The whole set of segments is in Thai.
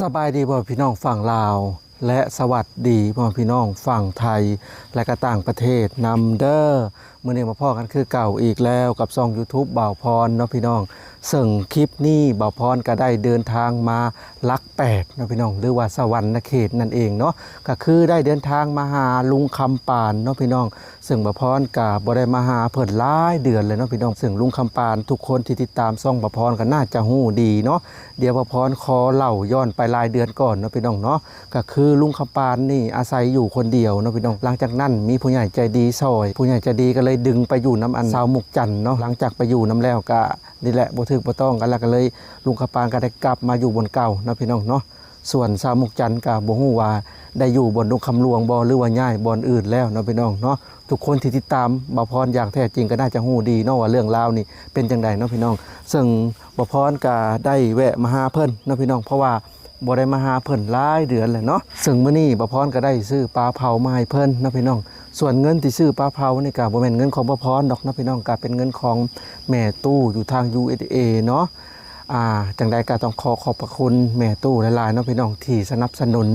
สบายดีพ่อพี่น้องฝั่งลาวและสวัสดีพ่อพี่น้องฝั่งไทยและก็ต่างประเทศนำเด้อมื้อนี้มาพ่อกันคือเก่าอีกแล้วกับช่อง YouTube บ่าวพรเนาะพี่น้องซึ่งคลิปนี้บ่าวพรก็ได้เดินทางมาลักแปดเนาะพี่น้องหรือว่าสวรรค์เขตนั่นเองเนาะก็คือได้เดินทางมาหาลุงคำปานเนาะพี่น้องซึ่งบ่าวพรก็บ่ได้มาหาเพิ่นหลายเดือนเลยเนาะพี่น้องซึ่งลุงคำปานทุกคนที่ติดตามช่องบ่าวพรก็น่าจะฮู้ดีเนาะเดี๋ยวบ่าวพรขอเล่าย้อนไปหลายเดือนก่อนเนาะพี่น้องเนาะก็คือลุงคำปานนี่อาศัยอยู่คนเดียวเนาะพี่น้องหลังจากนั้นมีผู้ใหญ่ใจดีซอยผู้ใหญ่ใจดีก็เลยดึงไปอยู่น้ำอันสาวมุกจันเนาะหลังจากไปอยู่น้ำแล้วก็นี่แหละบ่ถึกบ่ต้องกันแล้วก็เลยลุงคำปานก็ได้กลับมาอยู่บนเก่าเนาะพี่น้องเนาะส่วนสาวมุกจันก็บ่ฮู้ว่าได้อยู่บนดงคำหลวงบ่หรือว่าย้ายบ่อนอื่นแล้วเนาะพี่น้องเนาะทุกคนที่ติดตามบ่าวพรอย่างแท้จริงก็น่าจะฮู้ดีเนาะว่าเรื่องราวนี่เป็นจังไดเนาะพี่น้องซึ่งบ่าวพรก็ได้แวะมาหาเพิ่นเนาะพี่น้องเพราะว่าบ่ได้มาหาเพิ่นหลายเดือนแล้วเนาะซึ่งมื้อนี้บ่าวพรก็ได้ซื้อปลาเผามาให้เพิ่นเนาะพี่น้องส่วนเงินที่ซื้อปลาเผานี่ก็บ่แม่นเงินของบ่าวพรดอกเนาะพี่น้องก็เป็นเงินของแม่ตู้อยู่ทาง USA เนาะจังใดก็ต้องขอบพระคุณแม่ตู้หลายๆเนาะพี่น้องที่สนับสนุน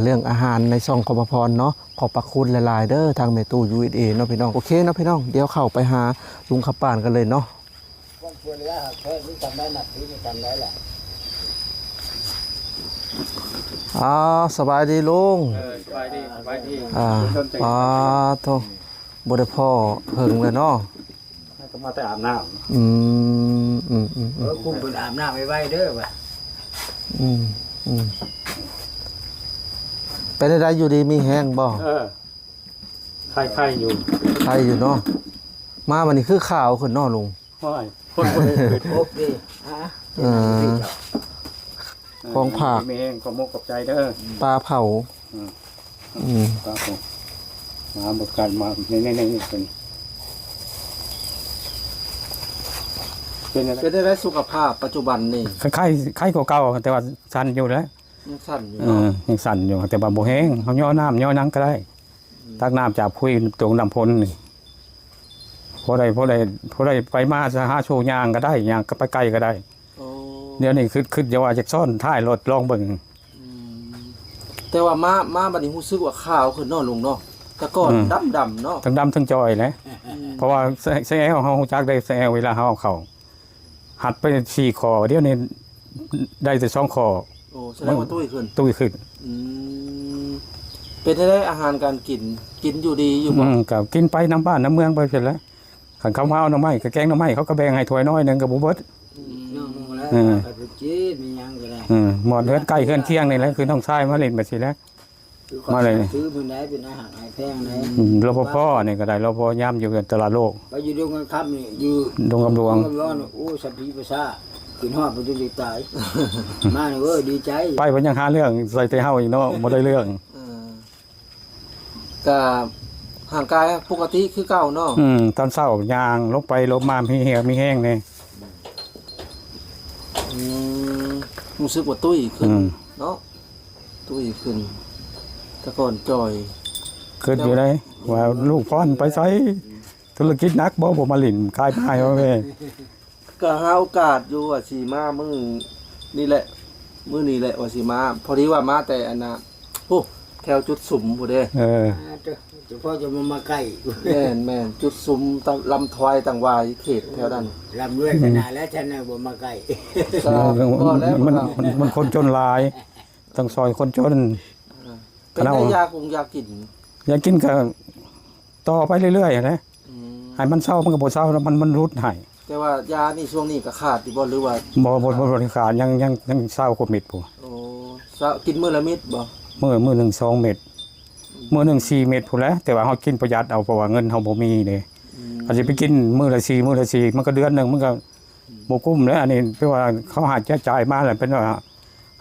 เรื่องอาหารในช่องของบ่าวพรเนาะขอบพระคุณหลายๆเด้อทางแม่ตู้ USA เนาะพี่น้องโอเคเนาะพี่น้องเดี๋ยวเข้าไปหาลุงคำปานกันเลยเนาะวันควรแล้วแค่นี้จำได้หนักที่ไม่จำได้แหละสบายดีลุงสบายดีสบายดีโทบ่ได้พ่อเพิ่งเลยเนาะก็มาแต่อาบน้ำคุ้มเป็นอาบน้ำไว้เด้อว่ะเป็นได้อยู่ดีมีแห้งบ่ไข่อยู่ไข่อยู่เนาะมาวันนี้คือข่าวขึ้นเนาะลุงคนเลยโอ้ดีของผักมีแห้งขอมกกับใจเด้อปลาเผาปลาเผามาหมดกันมาในเป็นได้สุขภาพปัจจุบันนี่ไข้เก่าๆแต่ว่าสั่นอยู่แล้วยังสั่นอยู่ยังสั่นอยู่แต่ว่าบ่แห้งเขาย่อน้ำย่อนังก็ได้ตักน้ำจากพุ้ยตรงน้ำพ้นนี่พอได้ไปมาจะหาโชว์ยางก็ได้ยางก็ไปไกลก็ได้เดี๋ยวนี้คืออย่าว่าจะซ่อนท้ายรถลองเบิ่งแต่ว่ามาบัดนี้รู้สึกว่าขาวขึ้นเนาะลุงเนาะแต่ก่อนดำเนาะทั้งดำทั้งจอยนะเพราะว่าแซวเฮาจักได้แซวเวลาเฮาเข้าหัดไป4คอเดี๋ยวนี้ได้แต่2คอโอ้แสดงว่าตุ้ยขึ้นเป็นได้อาหารการกินอยู่ดีอยู่บ่ก็กินไปน้ำบ้านน้ำเมืองไปเสร็จแล้วขันข้าวเมาหน่อไม้กับแกงหน่อไม้เขาก็แบ่งให้ถ้วยน้อยนึงกับบ่เบิดหมดเฮือนใกล้เฮือนเที่ยงนี่แหละคือน้องชายมาเล่นบัดสิแล้วมาเลยซื้อมื้อไหนเป็นอาหารแพงไหนรปภนี่ก็ได้รปภย่ำอยู่ตลาดโลกไปอยู่ดงกันครับนี่อยู่ดงกำลวงโอ้สัพพีประสาขึ้นฮอดบ่ได้ตายมาเด้อดีใจไปเพิ่นยังหาเรื่องใส่แต่เฮาอีกเนาะบ่ได้เรื่องก็ห่างกายปกติคือเก่าเนาะตอนเช้ายางลบไปลบมามีเหี่ยวมีแห้งนี่รู้สึกว่าตุ้ยขึ้นเนาะตุ้ยขึ้นแต่ก่อนจอยขึ้นอยู่ได้ว่าลูกพ่อนไปใช้ธุรกิจนักบ่มาหลินคายไม้ว่าแม่ก็หาโอกาสอยู่ว่าสิมามื้อนี่แหละมื้อนี้แหละว่าสิมาพอดีว่ามาแต่อันน่ะโอ้แถวจุดสุมพุ่นเด้เฉพาะจะมาใกล้แม่นจุดสุมลำทวายต่างวายเขตแถวนั้นลำด้วยขนาดแล้วฉันน่ะบ่มาใกล้มันคนจนหลายต้องซอยคนจนเป็นได้อยากกินก็ต่อไปเรื่อยๆนะให้มันเศร้ามันก็บ่เศร้าแล้วมันรุดให้แต่ว่ายานี่ช่วงนี้ก็ขาดบ่หรือว่าบ่ขาดยังเศร้ากว่าเม็ดพุ่นโอ้กินมื้อละเม็ดบ่มื้อนึง2เม็ดมื้อนึง4เม็ดพุ่นแหละแต่ว่าเฮากินประหยัดเอาเพราะว่าเงินเฮาบ่มีเด้อาจสิไปกินมื้อละ4มันก็เดือนนึงมันก็บ่กุ้มแล้วอันนี้แปลว่าเขาหาจ่ายมาแล้วเป็นว่า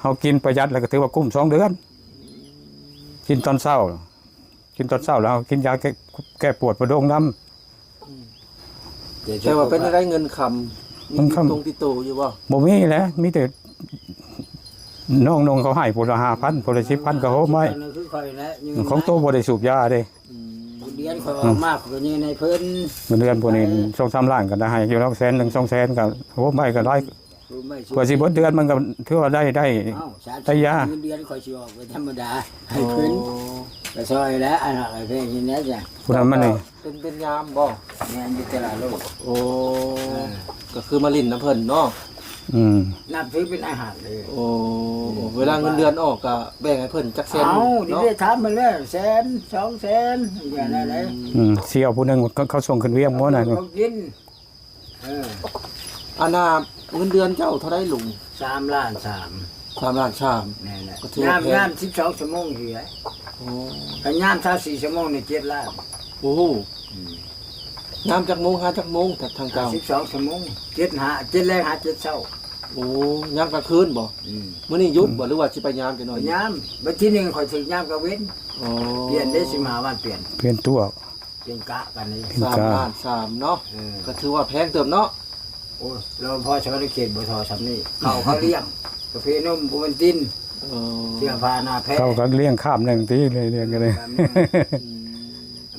เฮากินประหยัดแล้วก็ถือว่ากุ้ม2เดือนกินตอนเช้าแล้วกินยาแก้ปวดประดงน้ำแต่ว่าเป็นได้เงินคำตรงติโตอยู่บ่มีแหละมีแต่น้องเขาให้พละ 5,000 พละ 10,000ก็โหไว้ของโตบ่ได้สูบยาเด้เดือนเขามากกว่านี้ในเพิ่นเดือนพวกนี้2-3 ล้านก็ได้ให้อยู่แล้ว100,000 200,000ก็โหไว้ก็ได้ กว่าสิเบิดเดือนมันก็ถือว่าได้ เอ้า ได้ยา เงินเดือนคอยสิออกไปธรรมดาให้เพิ่นก็ซอยแล้วอันนั้นไอ้เพิ่นนี่นะจ้ะ ผู้นั้นมันนี่ เป็นยามบ่ แม่นอยู่ตลาดโลก โอ้ก็คือมาลิ้นน้ำเพิ่นเนาะ นับถือเป็นอาหารเลย โอ้เวลาเงินเดือนออกก็แบ่งให้เพิ่นจักแสน เอาดิ เนาะ ได้ถามมาแล้ว100,000 200,000อย่างนั้นเลย เสี่ยวผู้หนึงเขาส่งขึ้นเวียงหมดน่ะ เขากินอานาเงินเดือนเจ้าเท่าไดลุง 3 ล้าน 3 ล้านชาม 3นั่นแหละ ก็ถือว่าแพง ยาม12ชั่วโมงอยู่ไอ้ โอ้ ถ้ายาม24ชั่วโมงนี่7ล้าน โหยามจักโมงหาจักโมงแต่ทางเจ้า 12ชั่วโมง7แรงหา7เช้า โอ้ยามกลางคืนบ่มื้อนี้หยุดบ่หรือว่าสิไปยามจังหน่อย ยามบัดที่1ข่อยถึงยามกลางเว้น โอ้ เปลี่ยนได้15วันเปลี่ยน เปลี่ยนตัว เปลี่ยนกะกันนี่ 3 ล้าน3เนาะก็ถือว่าแพงเติบเนาะ โอ้เราพอชาวเขตบ่ทอสำนี่เขาเลี้ยงกาแฟนมบุบันติน เออ เสื้อผ้าหน้าแพะ เขาก็เลี้ยงข้ามหนึงตีเลยเลี้ยงกันเลย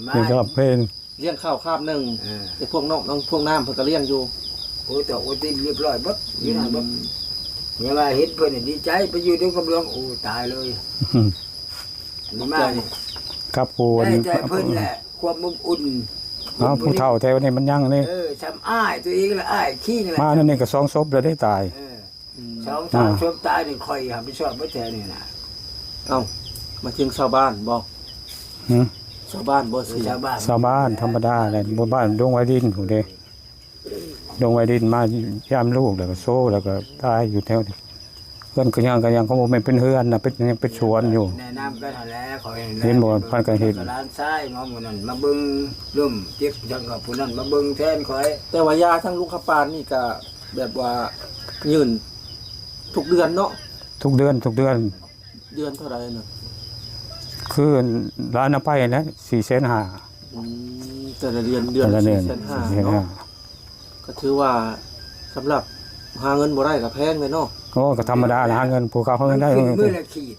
มา นี่ก็เพลน เลี้ยงข้าวคาบหนึงไอ้พวกนอกน้องพวกน้ำเพิ่นก็เลี้ยงอยู่ โอ้แต่โอ้ตินเรียบร้อยเบิดอยู่นั่นเบิดเนี่ยว่าเห็นเพิ่นนี่ดีใจไปอยู่ด้วยกำลังโอ้ตายเลยนี่มา กับปูน ได้ใจเพิ่นแหละความอบอุ่น ผู้เฒ่าแถวนี้มันยังนี่ ทำอ้ายตัวเองละอ้ายขี้แหละ มานั่นนี่ก็2ศพแล้วได้ตาย สองสามชมตายนี่ข่อยครับไปชอบบ่แท้นี่นะ เอ้ามาถึงชาวบ้านบ่ หึ ชาวบ้านบ่เสีย ชาวบ้าน ชาวบ้านธรรมดาแหละบนบ้านดงไว้ดินผู้เด้ดงไว้ดินมายามลูกแล้วก็โซ่แล้วก็ตายอยู่แถวนี้เพื่อนก็ยังเขาบอกไม่เป็นเฮือนนะเป็นยังเป็นสวนอยู่ แนะนำกันนั่นแหละข่อย เห็นบ่เพิ่นก็เห็น ร้านซ้ายหมอหมู่นั่นมาเบิ่งร่มเจ็บจังกับผู้นั้นมาเบิ่งแทนข่อย แต่ว่ายาทั้งลูกขปานนี่ก็แบบว่ายืนทุกเดือนเนาะ ทุกเดือน เดือนเท่าไหร่น่ะ คือร้านเอาไปนะ4,500,000 แต่ละเดือน แต่ละเดือน 4,500,000เนาะก็ถือว่าสำหรับหาเงินบ่ได้ก็แพงเลยเนาะ โอ้ก็ธรรมดาหาเงินผู้เขาเงินได้ ขึ้นมื้อละขีด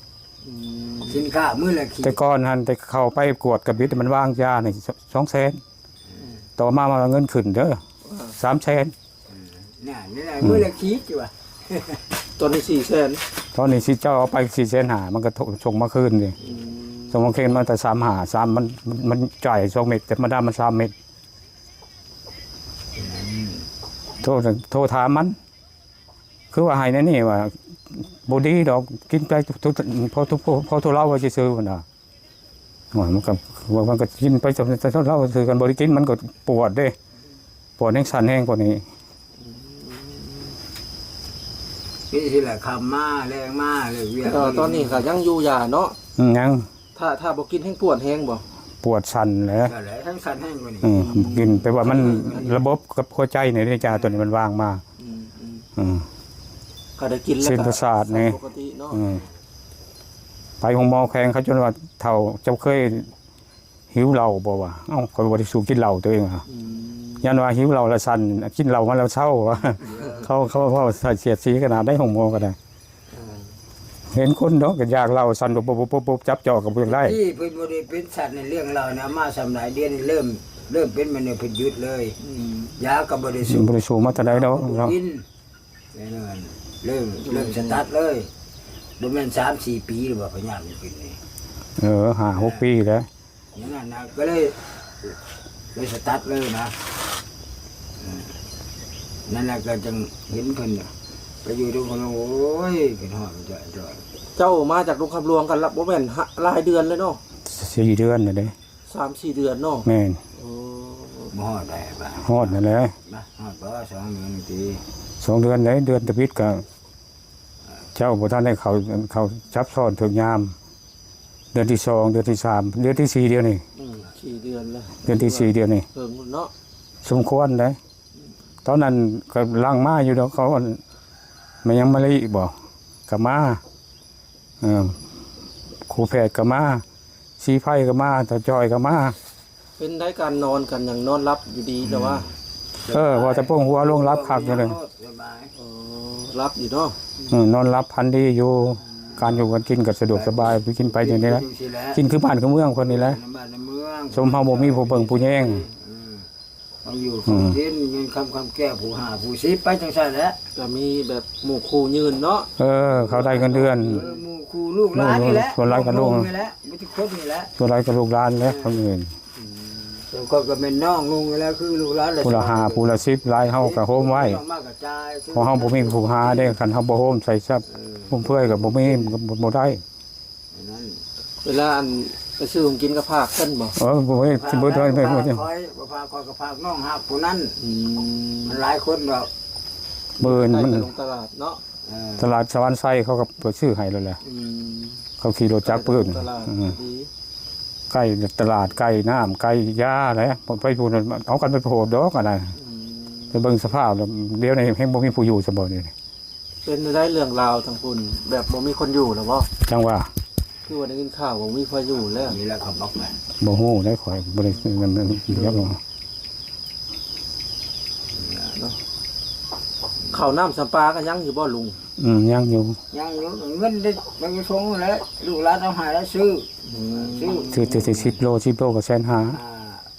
สินค้ามื้อละขีด แต่ก่อนหันแต่เข้าไปกวดกับบิดมันว่างยานี่200,000ต่อมาเงินขึ้นเด้อ300,000 เนี่ยนี่แหละมื้อละขีดอยู่ว่า ตอนนี้400,000 ตอนนี้สิเจ้าเอาไป4,500,000มันก็ส่งมาคืนนี่ส่งมาคืนมาแต่3มันจ่าย2เม็ดแต่มาได้มัน3เม็ดโทรถามมัน คือว่าให้นั่นนี่ว่าบ่ดีดอกกินไปพอทุเล่าว่าสิซื้อมันน่ะมันก็กินไปจนเล่าซื้อกันบ่ได้กินมันก็ปวดเด้ปวดแห้งสั่นแห้งกว่านี้ นี่สิแหละคำมาแรงมาเลยเวียน ตอนนี้ก็ยังอยู่ยาเนาะ ยัง ถ้าบ่กินแห้งปวดแห้งบ่ ปวดสั่นแหละ นั่นแหละทั้งสันแห้งกว่านี้ กินไปว่ามันระบบกับหัวใจในยาตัวนี้มันว่างมาก็ได้กินแล้ว เส้นประสาทนี่ ปกติเนาะ ไปหงหมอแขงเขาจนว่าเท่าเจ้าเคยหิวเหล้าบ่ว่าเอ้าก็บ่ได้สูบกินเหล้าตัวเองอ่ะยันว่าหิวเหล้าแล้วสั่นกินเหล้ามาแล้วเศร้าว่าเขาใส่เสียดสีขนาดได้หงหมอก็ได้เห็นคนเนาะก็อยากเหล้าสั่นปุ๊บจับจ่อกับเบิ่งได้ ที่เพิ่นบ่ได้เป็นสัตว์ในเรื่องเราเนี่ยมาสำหลายเดือนนี่เริ่มเป็นมันเนี่ยเพิ่นหยุดเลยยาก็บ่ได้สู บ่ได้สูบมาแต่ใดแล้วเนาะ กินแน่นอนเริ่มสตาร์ทเลยบ่แม่น3-4 ปีหรือว่าพยายามกินนี่ 5-6 ปีแล้ว อย่างนั้นนะก็เลยสตาร์ทเลยนะนั่นแหละก็จึงเห็นเพิ่นน่ะไปอยู่ทุกคนโอ้ยเป็นหอดจ่อย เจ้ามาจากโรงคำหลวงกันละบ่แม่นหลายเดือนเลยเนาะ 4 เดือนน่ะเด้ 3-4 เดือนเนาะ แม่น โอ้ บ่ฮอดได้บ่า ฮอดนั่นแหละ นะฮอดบ่2 เดือนที 2 เดือนไหนเดือนตะพิดก็เจ้าบ่ทันได้เขาจับซ่อนถึงยามเดือนที่2เดือนที่3เดือนที่4เดือนนี่ 4 เดือนแล้ว เดือนที่4เดือนนี่ เพิ่งเนาะ สมควรเด้ตอนนั้นก็ลังมาอยู่ดอกเขามันยังมาเลยบ่ก็มาครูแพทย์ก็มาสีไฟก็มาตาจอยก็มา เป็นได้การนอนกันอย่างนอนรับอยู่ดีแต่ว่า ว่าแต่พวกหัวลงรับคักอยู่เลย สบาย รับอยู่เนาะ นอนรับพันดีอยู่การอยู่กันกินก็สะดวกสบายไปกินไปอย่างนี้แหละ อยู่สิแหละ กินคือบ้านคือเมืองคนนี้แหละ น้ำบ้านน้ำเมือง สมเฮาบ่มีผู้เบิ่งผู้แย่ง บ เขาอยู่ของเล่นเงินคำแก้ผู้หาผู้ซิไปจังซั่นแหละ ก็มีแบบหมู่คู่ยืนเนาะ เขาได้เงินเดือน หมู่ครูลูกหลานนี่แหละ ส่วนหลานกับลูก นี่แหละบ่ทุกคนนี่แหละ ตัวไรก็ลูกหลานแล้วเขาเงิน ส่วนคนก็เป็นน้องลุงนี่แหละคือลูกหลานแหละ ผู้ละหาผู้ละ10รายเฮาก็โฮมไว้ มากระจาย พอเฮาบ่มีผู้หาได้คันเฮาบ่โฮมใส่ทรัพย์ผมเพื่อยก็บ่มีก็บ่ได้ นั่น เวลาอันไปซื้อของกินก็พากเพิ่นบ่ บ่มีสิบ่ได้ไม่ ค บ่ อย ได้ บ่พาคอยก็พาน้องหักผู้นั้น อืม มันหลายคนดอก เบิ่น ไป มัน แต่ลงตลาดเนาะ ตลาดสวรรค์ไซเขาก็เปิดชื่อให้แล้วแหละ อืม เขาขี่รถจักรปืน ตลาดดี ใกล้ตลาดใกล้น้ำใกล้ยาอะไรไปพูดเอากันไปโผล่ดอกอะไร อืม ไปเบิ่งสภาพแล้วเดี๋ยวในแห่งบ่มีผู้อยู่ซะบ่นี่ เป็นได้เรื่องราวทางคุณแบบบ่มีคนอยู่หรอบ่ จังว่า คือว่าได้ยินข่าวว่ามีพายุแล้ว นี่แหละเขาบอกมา บ่ฮู้ได้ข่อยบ่ได้เงินเดี๋ยวบ่ ข้าวน้ำสัมปาก็ยังอยู่บ่ลุง ยังอยู่ ยังอยู่เงินได้บางส่งแล้วลูกหลานเอาให้แล้วซื้อ อืม ซื้อ ซื้อ10โลก็แสนห้า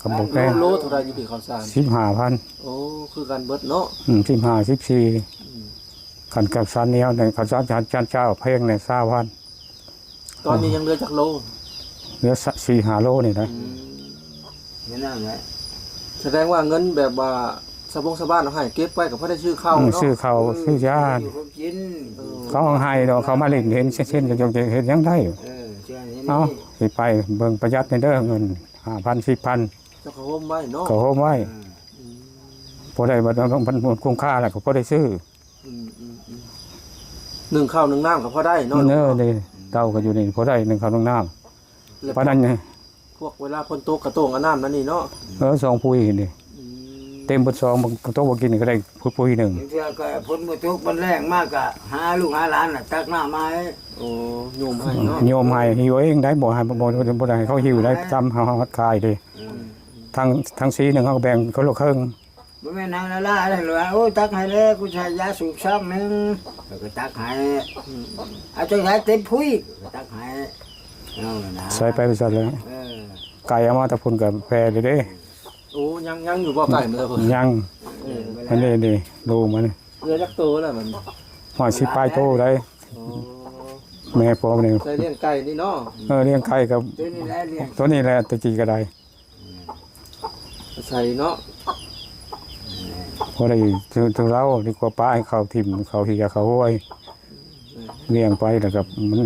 กับบอกแป้ง โลเท่าไหร่อยู่ที่ข้าวสาร 15,000 โอ้คือกันเบิดเนาะ 15 14คันกับซันเหนียวในข้าวสารจานเจ้าเพลงใน20,000 ตอนนี้ยังเหลือจักโล เหลือ4-5โลนี่นะ อืม นี่นั่นแหละ แสดงว่าเงินแบบว่าสะบงสะบ้านเอาให้เก็บไว้ก็พอได้ซื้อข้าวเนาะ ซื้อข้าวซื้อยา อยู่ของกิน เขาเอาให้ดอกเขามาเล่นเห็นเช่นจะเห็นยังได้ เชื่อนี่ เอาสิไปเบิ่งประหยัดในเด้อเงิน5,000 10,000 เจ้าของร่มไว้เนาะ ก็โฮมไว้ อืม พอได้บ่ต้องมันคุ้มค่าแล้วก็พอได้ซื้อ อืมหนึ่งข้าวหนึ่งน้ำก็พอได้เนาะ เด้อนี่เต้าก็อยู่นี่พอได้1ข้าว1น้ำ แล้ว เพราะนั้นไง พวกเวลาพ้นตกกระโตงกระน้ำนั่นนี่เนาะ 2ปุ้ยนี่ อืม เต็มเบิด2บางโต๊ะบ่กินก็ได้ปุ้ยหนึง เชื่อก็พ้นมือทุกมันแรงมากอะหาลูกหาหลานน่ะตักหน้ามาให้ โอ้โยมให้เนาะ โยมให้หิวเองได้บ่ให้บ่ได้ให้เขาหิวได้จำเฮาขายดิทั้งสีหนึงเขาก็แบ่งคนละครึ่ง บ่แม่นางละล่าได้เลยโอ้ตักให้แล้วกูใช้ยาสูบซ้ำนึงแล้วก็ตักให้เอาจังได๋เต็มพุ้ยตักให้เอานะ ใส่ไปซะแล้ว ไก่เอามาแต่พุ่นกับแพรเลยเด้ โอ้ยังอยู่บ่ไก่มื้อเพิ่น ยัง เออ อันนี้ดิดูมัน เรือจักโตแล้วมัน หอยสิปลายโตได้ โอ้ แม่พอนี่ ใส่เลี้ยงไก่นี่เนาะ เลี้ยงไก่กับ ตัวนี้แหละเลี้ยง ตัวนี้แหละตะกี้ก็ได้ ใส่เนาะ พอได้ถึงเราดีกว่าป้าให้เขาทิ่มเขาเหียเขาห้วยเลี้ยงไปแล้วกับมัน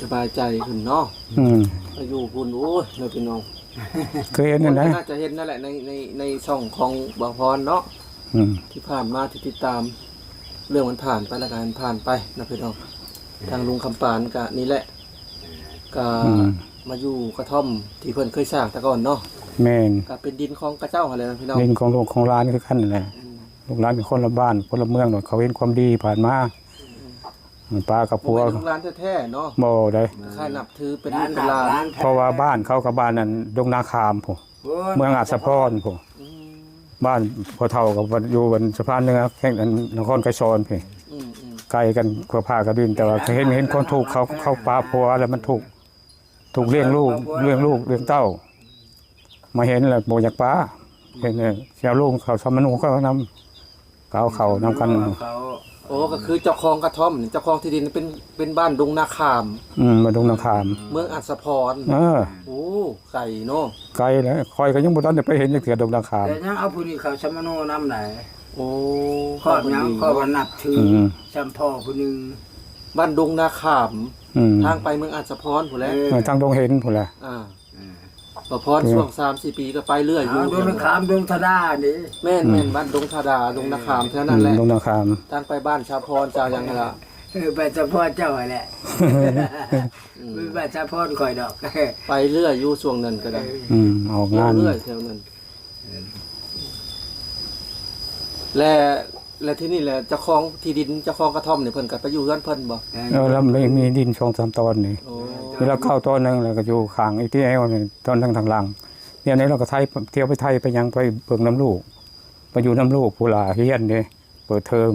สบายใจขึ้นเนาะ อืม อายุพุ่นโอ้ยเราพี่น้อง เคยเห็นนั่นนะ น่าจะเห็นนั่นแหละในช่องของบางพรเนาะ อืม ที่ผ่านมาที่ติดตาม เรื่องมันผ่านไปแล้วกันผ่านไปนะพี่น้องทางลุงคำปานก็นี่แหละก็มาอยู่กระท่อมที่เพิ่นเคยสร้างแต่ก่อนเนาะ แม่น ก็เป็นดินของกระเจ้าอะไรนะพี่น้อง ดินของลูกของร้านคือขั้นนั่นแหละลูกร้านเป็นคนละบ้านคนละเมืองหน่อยเขาเห็นความดีผ่านมาป้ากับ บ่ พัว เป็นโรงร้านแท้ๆเนาะ บ่ได้ ค่ายนับถือเป็นลูกเป็นหลาน เพราะว่าบ้านเขากับบ้านนั้นดงนาคามผมเมืองอาจสะพรผม อืม บ้านพอเท่ากับอยู่บนสะพานเหนือแข่งกันนครไกรซอนพี่ อืม ไกลกันกว่าผ้ากระดินแต่ว่าเห็นคนถูกเขาปลาพัวแล้วมันถูกเลี้ยงลูกเลี้ยงเต้า มาเห็นแล้วโบอยากป้าเห็นเนี่ยเจ้าลูกเขาสมนุเขานำเขานำกัน โอ้ก็คือเจ้าของกระท่อมนี่เจ้าของที่ดินเป็นบ้านดงนาคาม มาดงนาคาม เมืองอัศพร โอ้ไก่เนาะ ไกลแล้วคอยก็ยังบ่ทันได้ไปเห็นจักเทื่อดงนาคาม แต่ยังเอาผู้นี้เขาสมโนนำไหน โอ้ ข้อยังข้อว่านับถือ ม สัมพ่อผู้หนึง บ้านดงนาคาม อืม ทางไปเมืองอัศพรพุ่นแหล้ว ทางดงเห็นพุ่นแหละ บ่พรช่วง 3-4 ปีก็ไปเรื่อยอยู่ เอาดงขามดงธดานี่ แม่นบ้านดงธาดาดงนาคามเท่านั้นแหละ ดงนาคาม ทางไปบ้านชาวพรชาวหยังนั่นล่ะ ไปสัมพ่อเจ้าแหละไปสัมพ่อคอยดอก ไปเรื่อยอยู่ช่วงนั้นก็ได้ ออก เที่ย งา วน เรื่อยแถวนั้นและที่นี่แหละเจ้าของที่ดินเจ้าของกระท่อมนี่เพิ่นก็ไปอยู่เฮือนเพิ่นบ่ แล้วมีดิน2-3 ตอนนี่ โอ้ เวลาเข้าตอนหนึงแล้วก็อยู่ข้างอีกที่แอวนี่ตอนทางหลังเนี่ยนี้เราก็เที่ยวไปไทยไปยังไปเบิ่งน้ำลูกไปอยู่น้ำลูกผู้หลาเฮียนเด้เปิดเทอม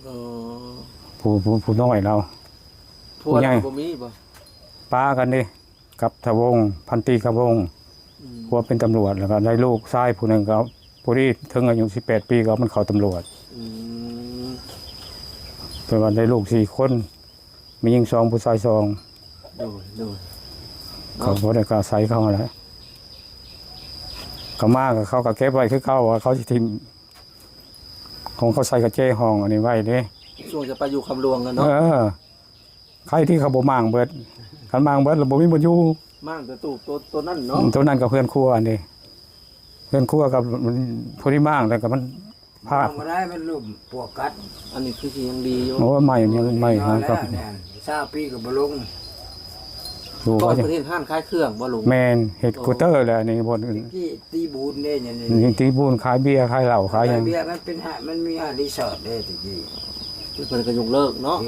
เออ ผู้น้อยเรา พวก ใหญ่ บ่มีบ่ ป้ากันเด้กับทวงพันตีกระวง ผัวเป็นตำรวจแล้วก็ได้ลูกชายผู้หนึงก็ผู้ที่ถึงอายุ18 ปีก็มันเข้าตำรวจ อืม เป็นว่าได้ลูก4 คนมีหญิง2ผู้ชาย2 โดยโดย เขาบ่ได้ก็อาศัยเขาแหละก็มาก็เขาก็เก็บไว้คือเขาว่าเขาสิทิ่มของเขาใส่กระเจ้ห้องอันนี้ไว้เด้ ช่วงจะไปอยู่คำหลวงกัน เอ เนาะ อใครที่เขาบ่มางเบิดคันมางเบิดแล้วบ่มีบ่อยู่ มั่งแต่ตู้ตัวนั่นเนาะ ตัวนั้นก็เพื่อนครัวอันนี้เพื่อนครัวกับผู้ที่มางแล้วก็มันพา ทำมาได้มันลุ่มปวกกัด อันนี้คือสิยังดีอยู่ โอ้ใหม่ยังใหม่ฮะครับ 20 ปีกับบลง ดู ก่อ ว่าน จะ ประเทศห้านคล้ายเครื่องบ่ลุง แมนเฮ็ดกูเตอร์แหละนี่บ่อื่น ที่ตีบูนเนี่ยอย่าง นี่ตีบูนขายเบียร์ขายเหล้าขายหยัง เบียร์มันเป็นหามันมีหารีสอร์ทเด้ตะกี้ เพิ่นก็ยกเลิกเนาะ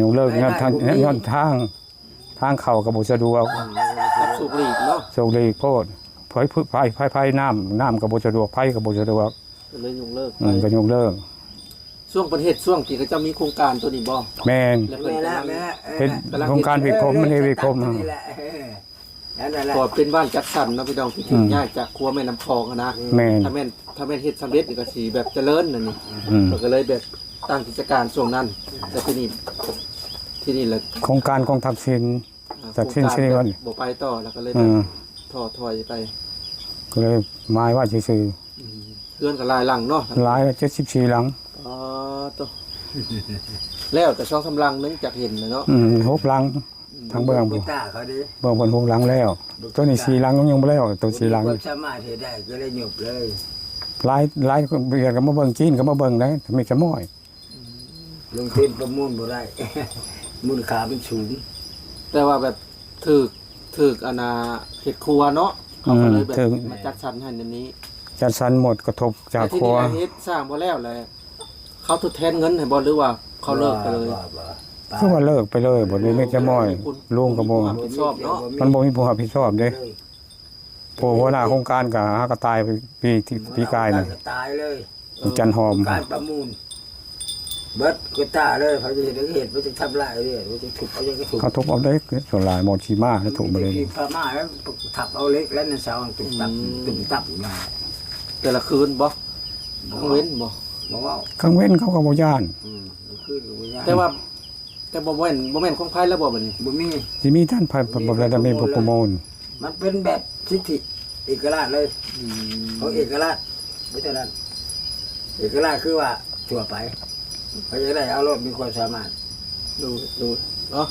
ยกเลิกงานทางเข้าก็บ่สะดวก รับสูบหลีกเนาะ โชคดีโพดไฟน้ำก็บ่สะดวกไฟก็บ่สะดวก ก็เลยยกเลิกไป ก็ยกเลิก ช่วงประเทศช่วงที่เขาจะมีโครงการตัวนี้บ่ แม่น แล้วเพิ่น แม่ ก็ ละ ยัง แม่ เป็นโครงการวิคมมันนี่วิคม นี่แหละนั่นแหละ ก็เป็นบ้านจัดสรรเนาะพี่น้องที่ถึงย้ายจากครัวแม่น้ำคลองอะนะ แม่น ถ้าแม่นเฮ็ดสำเร็จนี่ก็สิแบบเจริญนั่นนี่ อืม ก็เลยแบบตั้งกิจการช่วงนั้นแต่ที่นี่แหละ โครงการของทักษิณ จากสิ้นชีวิต บ่ไปต่อแล้วก็เลย อืม ท้อถอยไป ก็เลยหมายว่าซื่อ เพื่อนก็ลายหลังเนาะ ๆหลาย74หลัง อ๋อตัวแล้วแต่ช่องกำลังนึงจากเห็นนะเนาะ 6หลังทางเบื้อง บุ บ่ ตาเขาดิ เบื้องบน6หลังแล้ว ตัวนี้4หลังยังบ่แล้วตัว4หลัง สามารถเฮ็ดได้ก็เลยหยุบเลย หลายเบียดก็มาเบิ่งจีนก็มาเบิ่งนะมีกระม้อย ลงทุนประมูลบ่ได้ มูลค่ามันสูง แต่ว่าแบบถึกอนาเห็ดครัวเนาะเขาก็เลยแบบมาจัดสรรให้ในนี้ จัดสรรหมดกระทบจาก แต่ที่ ครัว นี่เฮ็ดสร้างบ่แล้วเลยเขาทดแทนเงินให้บ่หรือว่าเขาเลิกไปเลย คือว่าเลิกไปเลยบ่ได้มีกระม้อยลุงก็บ่ รับผิดชอบเนาะ มันบ่มีผู้รับผิดชอบเด้ผู้หัวหน้าโครงการก็หาก็ตายไปปีกายน่ะ ตายเลย จันหอม การประมูลเบิดก็ตาเลยเขาจะเห็นเหตุว่าจะทำลายเลยว่าจะถูกเขาจะถูก เขาทุบเอาเล็กส่วนหลายหมดชีมาแล้วถูกมาเลย พม่าแล้วถับเอาเล็กแล้วนั่นสาวตุ่มตับตุ่มตับมา แต่ละคืนบ่ต้องเว้นบ่ บอกว่า ข้างเว้นเขาก็บ่ย่าน คือวิญญาณ แต่ว่าแต่บ่แม่นของไผแล้วบ่บัดนี้ บุมี สิมีท่านบ่ได้มีประมูล มันเป็นแบบสิทธิเอกราชเลยของเอกราชไม่ใช่นั้นเอกราชคือว่าทั่วไปเขาจะได้เอารถมีความสามารถ ดูเนาะ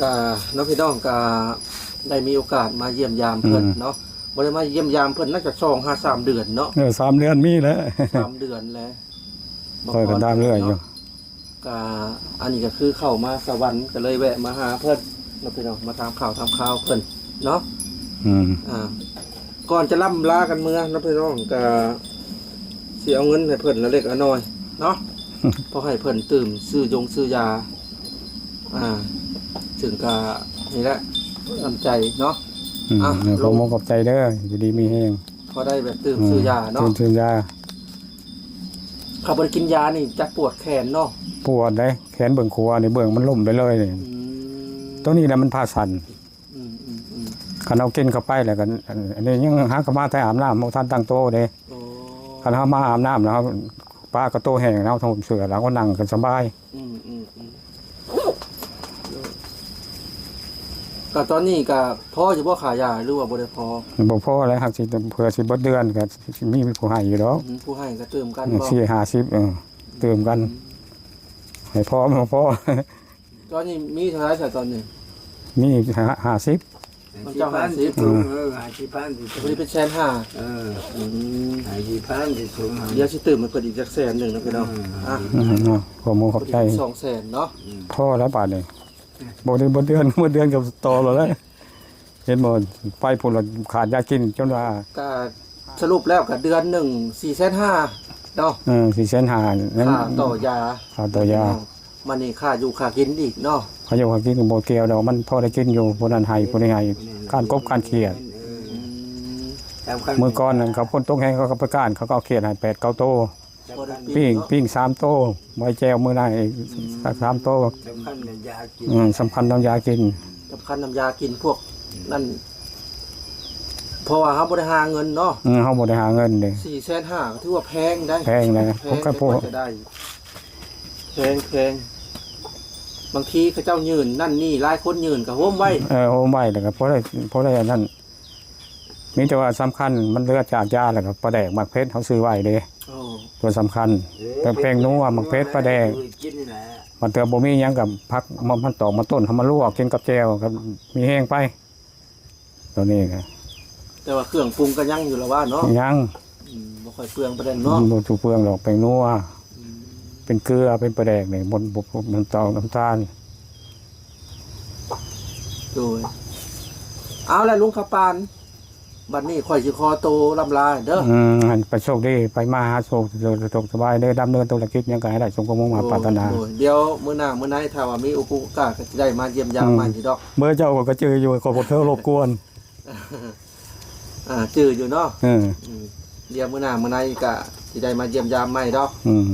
ก็น้องพี่น้องก็ได้มีโอกาสมาเยี่ยมยามเพิ่นเนาะบ่ได้มาเยี่ยมยามเพิ่นน่าจะ2-3 เดือนเนาะ 3เดือนมีแล้ว 3 เดือนแล้ว คอยกันตามเรื่อยอยู่ ก็อันนี้ก็คือเข้ามาสวรรค์ก็เลยแวะมาหาเพิ่นน้องพี่น้องมาตามข่าวเพิ่นเนาะ อืม ก่อนจะล่ำลากันเมื่อน้องพี่น้องก็สิเอาเงินให้เพิ่นละเล็กละน้อยเนาะ พอให้เพิ่นตื่มซื้อยาถึงก็นี่แหละน้ำใจเนาะ ขอมขอบใจเด้ออยู่ดีมีแฮง พอได้แบบตื่มซื้อยาเนาะ ตื่นยา เขาบ่ได้กินยานี่จักปวดแขนเนาะ ปวดเด้แขนเบิ่งครัวนี่เบิ่งมันล่มไปเลยนี่ตัวนี้น่ะมันพาสั่น อืม คันเอากินเข้าไปแล้วก็อันนี้ยังหากนมาแต่อาบน้ำบ่ทันตั้งโตเด้ โอ้ คันเฮามาอาบน้ำแล้วป้าก็โตแห้งแล้วทำเสือแล้วก็นั่งกันสบาย ก็ตอนนี้ก็พ่อจะบ่ขายยาหรือว่าบ่ได้พอ บ่พอแล้วหักสิเผื่อสิเบิดเดือนก็สิมีผู้ให้อยู่ดอก ผู้ให้ก็เติมกันบ่ 4-50เติมกันให้พอบ่พอ ตอนนี้มีเท่าไหร่ตอนนี้ มี50 มันเจ้า50 50ถุง50,000ที่ วันนี้เป็น150,000 50,000ที่ถุง เดี๋ยวสิเติมมันเพิ่นอีกจัก100,000นึงนะพี่น้องขอมขอบใจ 200,000เนาะ พอแล้วบาดนี้บ่ได้บ่เดือนเมื่อเดือนกับต่อแล้วเห็นบ่ไปพุ่นละขาดยากินจนว่า ก็สรุปแล้วก็เดือนหนึง450,000เนาะ 4,500นั่น ค่าต่อยา ค่าต่อยา มันนี่ค่าอยู่ค่ากินอีกเนาะ เขาอยู่ว่ากินบ่เกี่ยวดอกมันพอได้กินอยู่บ่นั้นให้บ่ได้ให้การกบการเขียดมื้อก่อนนั่นเขาพ่นตกแห้งเขาก็ประกาศเขาก็เอาเขียดให้8-9โตปิ้ง3โตไว้แจวมื้อนั้นอีก3โต สำคัญเป็นยากิน สำคัญน้ำยากิน สำคัญน้ำยากินพวกนั่น เพราะว่าเฮาบ่ได้หาเงินเนาะ เฮาบ่ได้หาเงินเด้ 4,500ก็ถือว่าแพงได้ แพงนะ แพ ผม ง ก็พอ จะได้แพงบางทีเขาเจ้ายืนนั่นนี่หลายคนยืนก็โฮมไว้ โอ้ไม่แล้วก็พอได้อันนั้นมีแต่ว่าสำคัญมันเลือดจากยาแล้วก็ปลาแดกหมักเพชรเขาซื้อไว้เด้ โอ้ ตัวสำคัญแต่แป้งนัวหมักเพชรปลาแดก กินนี่แหละ มันเตือบ่มีหยังกับพักมันตอกมาต้นเฮามาลวกกินกับแจ่วกับมีแห้งไปตัวนี้ก็ แต่ว่าเครื่องปรุงก็ยังอยู่แล้วว่าเนาะ ยัง บ่ค่อยเปลืองประเด็นเนาะ บ่ถูกเปลืองหรอกแป้งนัวเป็นเกลือเป็นปลาแดกนี่บนน้ำตาลน้ำตาล โดยเอาละลุงขับปานบัดนี้ข่อยสิขอโตวลำลาเด้อ อันไปโชคดีไปมาหาโชคตกสบายเด้อดำเนินธุรกิจหยังก็ให้ได้สมความมุ่งมั่นปรารถนา โอ้ยเดี๋ยวมื้อหน้ามื้อไหนถ้าว่ามีโอกาสก็จะได้มาเยี่ยมยามใหม่ทีดอก เมื่อเจ้าก็เจออยู่ขอบ่เธอรบกวน จื้ออยู่เนาะ อืม เดี๋ยวมื้อหน้ามื้อไหนก็สิได้มาเยี่ยมยามใหม่ดอก อืม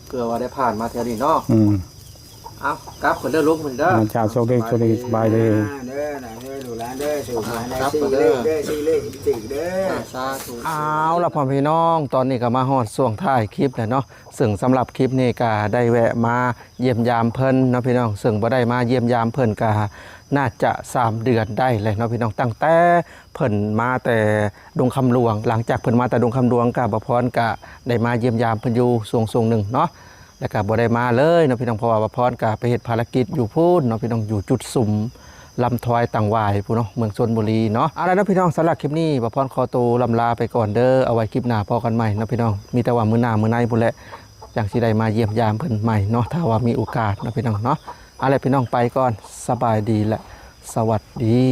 เพื่อว่าได้ผ่านมาแถวนี้เนาะ อืม เอากลับคนเด้อลุงมื้อนี้เด้อ เจ้าโชคดีโชคดีสบายดี เด้อน่ะเด้อลูกหลานเด้อสู่หลานได้สี่เลขเด้อสี่เลขสี่เด้อ สาธุเอาล่ะพ่อพี่น้องตอนนี้ก็มาฮอดช่วงท้ายคลิปแล้วเนาะซึ่งสำหรับคลิปนี้ก็ได้แวะมาเยี่ยมยามเพิ่นเนาะพี่น้องซึ่งบ่ได้มาเยี่ยมยามเพิ่นก็น่าจะ3เดือนได้เลยเนาะพี่น้องตั้งแต่เพิ่นมาแต่ดงคำหลวง หลังจากเพิ่นมาแต่ดงคำหลวงก็บ่พรก็ได้มาเยี่ยมยามเพิ่นอยู่ช่วงหนึ่งเนาะแล้วก็บ่ได้มาเลยเนาะพี่น้องเพราะว่าบ่พรก็ไปเฮ็ดภารกิจอยู่พู้นเนาะพี่น้องอยู่จุดสุม ลำทอยต่างวายพู้นเนาะเมืองชลบุรีเนาะเอาละนะพี่น้องสำหรับคลิปนี้บ่พรขอตัวลำลาไปก่อนเด้อเอาไว้คลิปหน้าพอกันใหม่เนาะพี่น้องมีแต่ว่ามื้อหน้ามื้อในพุ่นแหละจังสิได้มาเยี่ยมยามเพิ่นใหม่เนาะถ้าว่ามีโอกาสเนาะพี่น้องเนาะเอาละพี่น้องไปก่อนสบายดีและสวัสดี